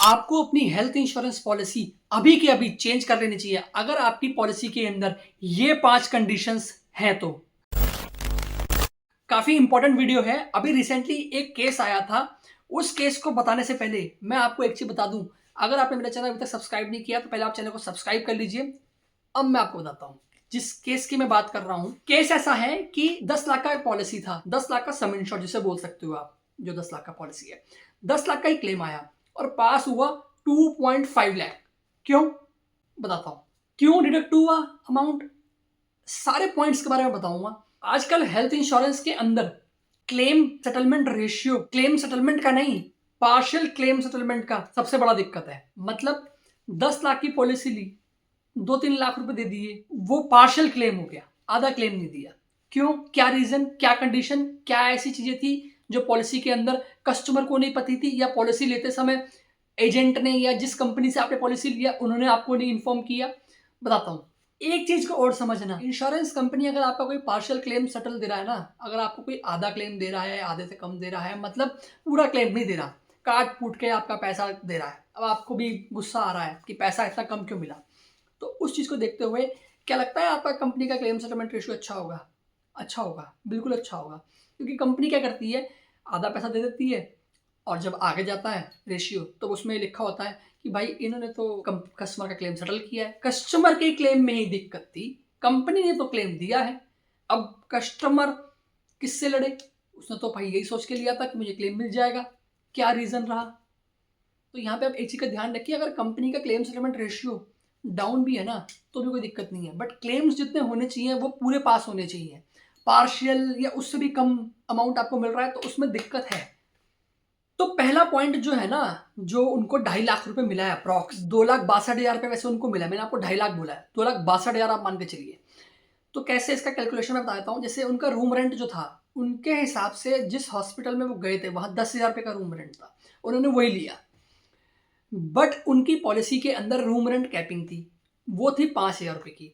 आपको अपनी health insurance policy अभी के अभी चेंज कर लेनी चाहिए अगर आपकी पॉलिसी के अंदर ये 5 कंडीशंस हैं तो। काफी इंपॉर्टेंट वीडियो है। अभी रिसेंटली एक केस आया था। उस केस को बताने से पहले मैं आपको एक चीज बता दूं। अगर आपने मेरा चैनल अभी तक सब्सक्राइब नहीं किया तो पहले आप चैनल को सब्सक्राइब कर लीजिए। अब मैं आपको बताता हूं जिस केस की मैं बात कर रहा हूं। केस ऐसा है कि 10 लाख का पॉलिसी था, 10 लाख का सम इंश्योर जिसे बोल सकते हो आप, जो 10 लाख का पॉलिसी है। 10 लाख का ही क्लेम आया और पास हुआ 2.5 लाख। क्यों बताता हूं, क्यों डिडक्ट हुआ अमाउंट, सारे पॉइंट्स के बारे में बताऊंगा। आजकल हेल्थ इंश्योरेंस के अंदर claim settlement ratio, claim settlement का नहीं, पार्शियल क्लेम सेटलमेंट का सबसे बड़ा दिक्कत है। मतलब 10 लाख की पॉलिसी ली, 2-3 लाख रुपए दे दिए, वो पार्शियल क्लेम हो गया, आधा क्लेम नहीं दिया। क्यों, क्या रीजन, क्या कंडीशन, क्या ऐसी चीजें थी जो पॉलिसी के अंदर कस्टमर को नहीं पती थी, या पॉलिसी लेते समय एजेंट ने या जिस कंपनी से आपने पॉलिसी लिया उन्होंने आपको नहीं इन्फॉर्म किया। बताता हूं। एक चीज को और समझना, इंश्योरेंस कंपनी अगर आपका कोई पार्शियल क्लेम सेटल दे रहा है ना, अगर आपको कोई आधा क्लेम दे रहा है, आधे से कम दे रहा है, मतलब पूरा क्लेम नहीं दे रहा, काट फूट के आपका पैसा दे रहा है, अब आपको भी गुस्सा आ रहा है कि पैसा इतना कम क्यों मिला, तो उस चीज को देखते हुए क्या लगता है आपका कंपनी का क्लेम सेटलमेंट रेशियो अच्छा होगा? अच्छा होगा, बिल्कुल अच्छा होगा। क्योंकि कंपनी क्या करती है, आधा पैसा दे देती है और जब आगे जाता है रेशियो तो उसमें लिखा होता है कि भाई इन्होंने तो कस्टमर का क्लेम सेटल किया है। कस्टमर के क्लेम में ही दिक्कत थी, कंपनी ने तो क्लेम दिया है। अब कस्टमर किससे लड़े? उसने तो भाई यही सोच के लिया था कि मुझे क्लेम मिल जाएगा। क्या रीजन रहा? तो यहाँ पे आप एक चीज का ध्यान रखिए, अगर कंपनी का क्लेम सेटलमेंट रेशियो डाउन भी है ना तो भी कोई दिक्कत नहीं है, बट क्लेम्स जितने होने चाहिए वो पूरे पास होने चाहिए। पार्शियल या उससे भी कम अमाउंट आपको मिल रहा है तो उसमें दिक्कत है। तो पहला पॉइंट जो है ना, जो उनको 2.5 लाख रुपए मिला है, अप्रॉक्स 2,62,000 रुपए वैसे उनको मिला है। मैंने आपको 2.5 लाख बोला है, 2,62,000 आप मान के चलिए। तो कैसे इसका कैलकुलेशन मैं बता देता हूँ। जैसे उनका रूम रेंट जो था, उनके हिसाब से जिस हॉस्पिटल में वो गए थे वहां 10,000 रुपए का रूम रेंट था, उन्होंने वही लिया। बट उनकी पॉलिसी के अंदर रूम रेंट कैपिंग थी, वो थी 5,000 रुपए की।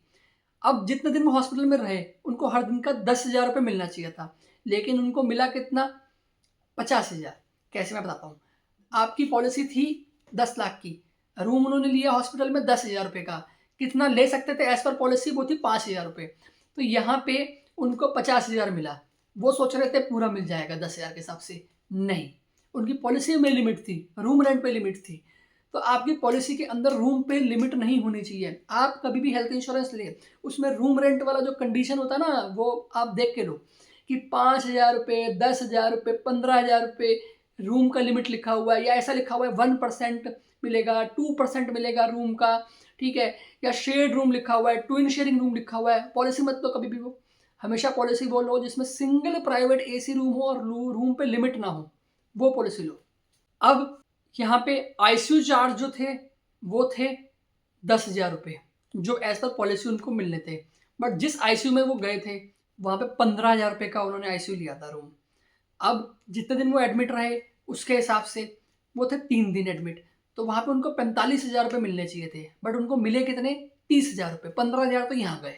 अब जितने दिन वो हॉस्पिटल में रहे उनको हर दिन का 10,000 रुपए मिलना चाहिए था, लेकिन उनको मिला कितना? 50,000। कैसे मैं बताता हूँ। आपकी पॉलिसी थी 10 लाख की, रूम उन्होंने लिया हॉस्पिटल में 10,000 रुपए का। कितना ले सकते थे एज पर पॉलिसी? वो थी 5,000 रुपए। तो यहाँ पे उनको 50,000 मिला। वो सोच रहे थे पूरा मिल जाएगा 10,000 के हिसाब से, नहीं, उनकी पॉलिसी में लिमिट थी, रूम रेंट पे लिमिट थी। तो आपकी पॉलिसी के अंदर रूम पे लिमिट नहीं होनी चाहिए। आप कभी भी हेल्थ इंश्योरेंस ले, उसमें रूम रेंट वाला जो कंडीशन होता है ना, वो आप देख के लो कि 5,000 रुपये, 10,000 रुपये, 15,000 रुपये रूम का लिमिट लिखा हुआ है, या ऐसा लिखा हुआ है 1% मिलेगा, 2% मिलेगा रूम का, ठीक है, या शेड रूम लिखा हुआ है, ट्विन शेयरिंग रूम लिखा हुआ है। पॉलिसी मत तो कभी भी वो, हमेशा पॉलिसी वो लो जिसमें सिंगल प्राइवेट एसी रूम हो और रूम पे लिमिट ना हो, वो पॉलिसी लो। अब यहाँ पे आईसीयू चार्ज जो थे वो थे 10,000 रुपये, जो एज पर पॉलिसी उनको मिलने थे। बट जिस आईसीयू में वो गए थे वहाँ पे 15,000 रुपये का उन्होंने आईसीयू लिया था रूम। अब जितने दिन वो एडमिट रहे उसके हिसाब से वो थे 3 दिन एडमिट, तो वहाँ पे उनको 45,000 रुपये मिलने चाहिए थे, बट उनको मिले कितने? 30,000 रुपये। 15,000 तो यहाँ गए,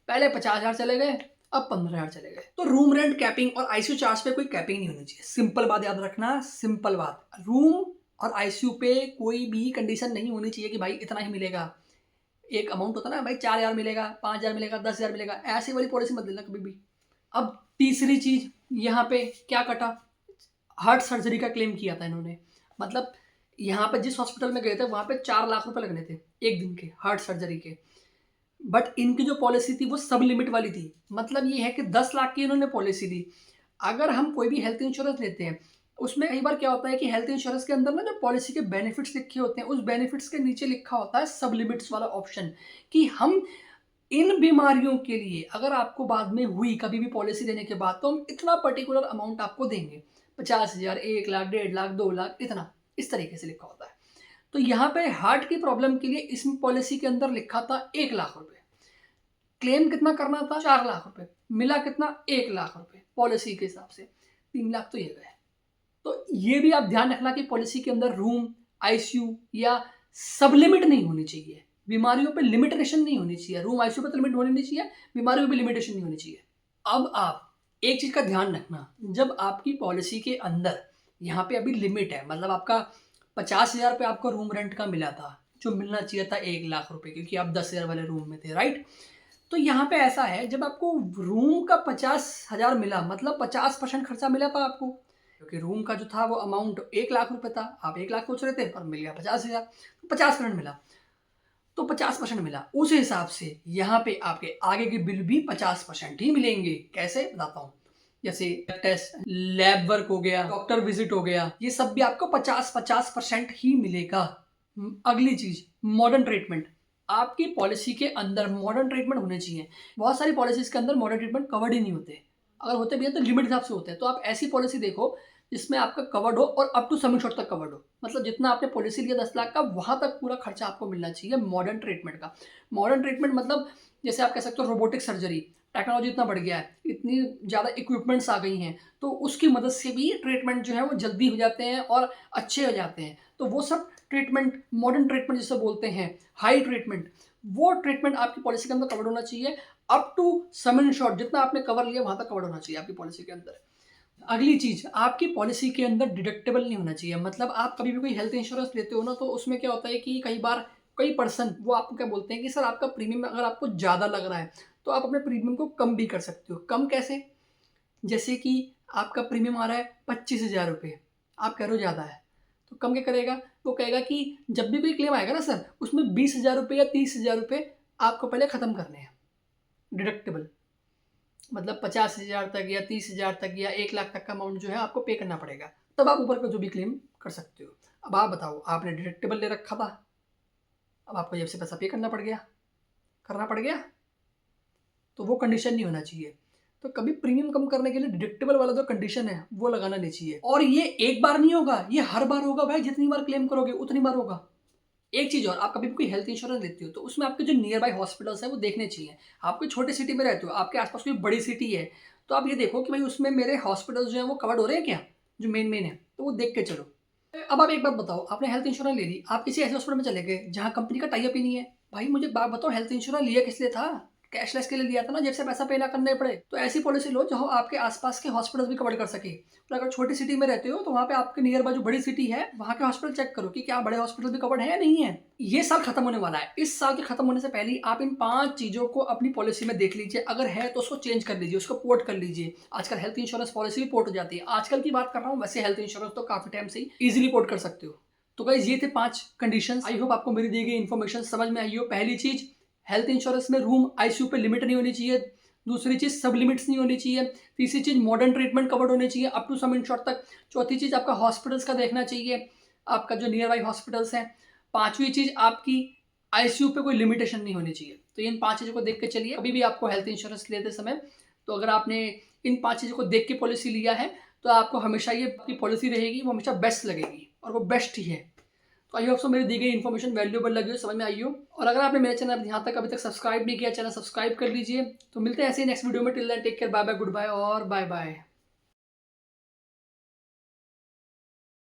पहले 50,000 चले गए, अब 15,000 चले गए। तो रूम रेंट कैपिंग और आईसीयू चार्ज पे कोई कैपिंग नहीं होनी चाहिए। सिंपल बात याद रखना, सिंपल बात। रूम और आईसीयू पे कोई भी कंडीशन नहीं होनी चाहिए कि भाई इतना ही मिलेगा। एक अमाउंट होता है ना भाई, 4,000 मिलेगा, 5,000 मिलेगा, 10,000 मिलेगा, ऐसी वाली पॉलिसी मत लेना कभी भी। अब तीसरी चीज यहाँ पे क्या कटा, हार्ट सर्जरी का क्लेम किया था इन्होंने। मतलब यहाँ पे जिस हॉस्पिटल में गए थे वहां पे 4 लाख रुपए लगने थे एक दिन के हार्ट सर्जरी के। बट इनकी जो पॉलिसी थी वो सब लिमिट वाली थी। मतलब ये है कि 10 लाख की इन्होंने पॉलिसी ली। अगर हम कोई भी हेल्थ इंश्योरेंस लेते हैं, उसमें कई बार क्या होता है कि हेल्थ इंश्योरेंस के अंदर ना जो पॉलिसी के बेनिफिट्स लिखे होते हैं, उस बेनिफिट्स के नीचे लिखा होता है सब लिमिट्स वाला ऑप्शन, कि हम इन बीमारियों के लिए अगर आपको बाद में हुई कभी भी पॉलिसी लेने के बाद, तो हम इतना पर्टिकुलर अमाउंट आपको देंगे, 50,000, 1 लाख, 1.5 लाख, 2 लाख, इतना, इस तरीके से लिखा होता है। तो यहाँ पे हार्ट की प्रॉब्लम के लिए इस पॉलिसी के अंदर लिखा था 1 लाख रुपए। क्लेम कितना करना था? 4 लाख रुपए। मिला कितना? 1 लाख रुपए पॉलिसी के हिसाब से। 3 लाख तो ये गए। तो ये भी आप ध्यान रखना कि पॉलिसी के अंदर रूम, आईसीयू या सब लिमिट नहीं होनी चाहिए। बीमारियों पे लिमिटेशन नहीं होनी चाहिए। रूम आईसीयू पे तो लिमिट होनी नहीं चाहिए, बीमारियों पे लिमिटेशन नहीं होनी चाहिए। अब आप एक चीज का ध्यान रखना, जब आपकी पॉलिसी के अंदर यहाँ पे अभी लिमिट है, मतलब आपका 50,000 रुपये आपको रूम रेंट का मिला था, जो मिलना चाहिए था 1,00,000 रुपये, क्योंकि आप 10,000 वाले रूम में थे, राइट? तो यहाँ पे ऐसा है, जब आपको रूम का 50,000 मिला, मतलब 50% खर्चा मिला था आपको, क्योंकि रूम का जो था वो अमाउंट 1,00,000 रुपये था, आप 1,00,000 सोच रहे थे और मिल गया 50,000, 50% मिला। तो 50% मिला, उस हिसाब से यहाँ पे आपके आगे के बिल भी 50% ही मिलेंगे। कैसे, बताता हूँ। जैसे टेस्ट, लैब वर्क हो गया, डॉक्टर विजिट हो गया, ये सब भी आपको 50% ही मिलेगा। अगली चीज, मॉडर्न ट्रीटमेंट। आपकी पॉलिसी के अंदर मॉडर्न ट्रीटमेंट होने चाहिए। बहुत सारी पॉलिसीज के अंदर मॉडर्न ट्रीटमेंट कवर्ड ही नहीं होते, अगर होते भी है तो लिमिट हिसाब से होते हैं। तो आप ऐसी पॉलिसी देखो जिसमें आपका कवर्ड हो और अप टू सम इंश्योर्ड तक कवर्ड हो, मतलब जितना आपने पॉलिसी लिया 10 लाख का, वहां तक पूरा खर्चा आपको मिलना चाहिए मॉडर्न ट्रीटमेंट का। मॉडर्न ट्रीटमेंट मतलब जैसे आप कह सकते हो रोबोटिक सर्जरी, टेक्नोलॉजी इतना बढ़ गया है, इतनी ज़्यादा इक्विपमेंट्स आ गई हैं, तो उसकी मदद से भी ट्रीटमेंट जो है वो जल्दी हो जाते हैं और अच्छे हो जाते हैं। तो वो सब ट्रीटमेंट, मॉडर्न ट्रीटमेंट जिसे बोलते हैं, हाई ट्रीटमेंट, वो ट्रीटमेंट आपकी पॉलिसी के अंदर कवर होना चाहिए। अप टू सम इंश्योर्ड, जितना आपने कवर लिया वहां तक कवर होना चाहिए आपकी पॉलिसी के अंदर। अगली चीज, आपकी पॉलिसी के अंदर डिडक्टेबल नहीं होना चाहिए। मतलब आप कभी भी कोई हेल्थ इंश्योरेंस लेते हो ना, तो उसमें क्या होता है कि कई बार कई पर्सन वो आपको क्या बोलते हैं कि सर आपका प्रीमियम अगर आपको ज़्यादा लग रहा है तो आप अपने प्रीमियम को कम भी कर सकते हो। कम कैसे? जैसे कि आपका प्रीमियम आ रहा है 25,000 रुपये, आप कह रहे हो ज़्यादा है, तो कम क्या करेगा? वो कहेगा कि जब भी कोई क्लेम आएगा ना सर, उसमें 20,000 रुपये या 30,000 रुपये आपको पहले ख़त्म करने हैं डिडक्टेबल। मतलब 50,000 तक या 30,000 तक या 1,00,000 तक का अमाउंट जो है आपको पे करना पड़ेगा, तब आप ऊपर का जो भी क्लेम कर सकते हो। अब आप बताओ, आपने डिडक्टेबल ले रखा था, अब आपको जेब से पैसा पे करना पड़ गया, तो वो कंडीशन नहीं होना चाहिए। तो कभी प्रीमियम कम करने के लिए डिडक्टेबल वाला जो कंडीशन है वो लगाना नहीं चाहिए। और ये एक बार नहीं होगा, ये हर बार होगा भाई, जितनी बार क्लेम करोगे उतनी बार होगा। एक चीज़ और, आप कभी भी कोई हेल्थ इंश्योरेंस लेते हो तो उसमें आपके जो नियर बाय हॉस्पिटल्स हैं वो देखने चाहिए। आप कोई छोटी सिटी में रहते हो, आपके आसपास कोई बड़ी सिटी है, तो आप ये देखो कि भाई उसमें मेरे हॉस्पिटल्स जो हैं वो कवर्ड हो रहे हैं क्या, जो मेन है, तो वो देख के चलो। अब आप एक बात बताओ, आपने हेल्थ इंश्योरेंस ले ली, आप किसी ऐसे हॉस्पिटल में चले गए जहाँ कंपनी का टाई अप ही नहीं है। भाई मुझे बात बताओ, हेल्थ इंश्योरेंस लिया किस लिए था? कैशलेस के लिए लिया था ना, जेब से पैसा पे ना करने पड़े। तो ऐसी पॉलिसी लो जहाँ आपके आसपास के हॉस्पिटल्स भी कवर कर सके। तो अगर छोटी सिटी में रहते हो तो वहाँ पे आपके नियर बाय जो बड़ी सिटी है वहाँ के हॉस्पिटल चेक करो कि क्या बड़े हॉस्पिटल भी कवर्ड है या नहीं है। ये साल खत्म होने वाला है, इस साल के खत्म होने से पहले ही आप इन 5 चीजों को अपनी पॉलिसी में देख लीजिए। अगर है तो उसको चेंज कर लीजिए, उसको पोर्ट कर लीजिए। आजकल हेल्थ इंश्योरेंस पॉलिसी भी पोर्ट हो जाती है, आजकल की बात कर रहा हूँ, वैसे हेल्थ इंश्योरेंस तो काफी टाइम से ही इजिली पोर्ट कर सकते हो। तो गाइस ये थे 5 कंडीशंस। आई होप आपको मेरी दी गई इन्फॉर्मेशन समझ में आई हो। पहली चीज, हेल्थ इंश्योरेंस में रूम आईसीयू पे लिमिट नहीं होनी चाहिए। दूसरी चीज, सब लिमिट्स नहीं होनी चाहिए। तीसरी चीज, मॉडर्न ट्रीटमेंट कवर्ड होने चाहिए अप टू सम इंश्योर्ड तक। चौथी चीज, आपका हॉस्पिटल्स का देखना चाहिए, आपका जो नियर बाई हॉस्पिटल्स हैं। पांचवी चीज, आपकी आईसीयू पे कोई लिमिटेशन नहीं होनी चाहिए। तो इन 5 चीज़ों को देख के चलिए अभी भी आपको हेल्थ इंश्योरेंस लेते समय। तो अगर आपने इन 5 चीज़ों को देख के पॉलिसी लिया है तो आपको हमेशा ये आपकी पॉलिसी रहेगी, वो हमेशा बेस्ट लगेगी और वो बेस्ट ही है। तो आई होप सो मेरी दी गई इन्फॉर्मेशन वैल्यूएबल लगी हो, समझ में आई हो। और अगर आपने मेरे चैनल यहाँ तक अभी तक सब्सक्राइब नहीं किया, चैनल सब्सक्राइब कर लीजिए। तो मिलते हैं ऐसे ही नेक्स्ट वीडियो में। Till then take care, bye bye, good bye और बाय बाय।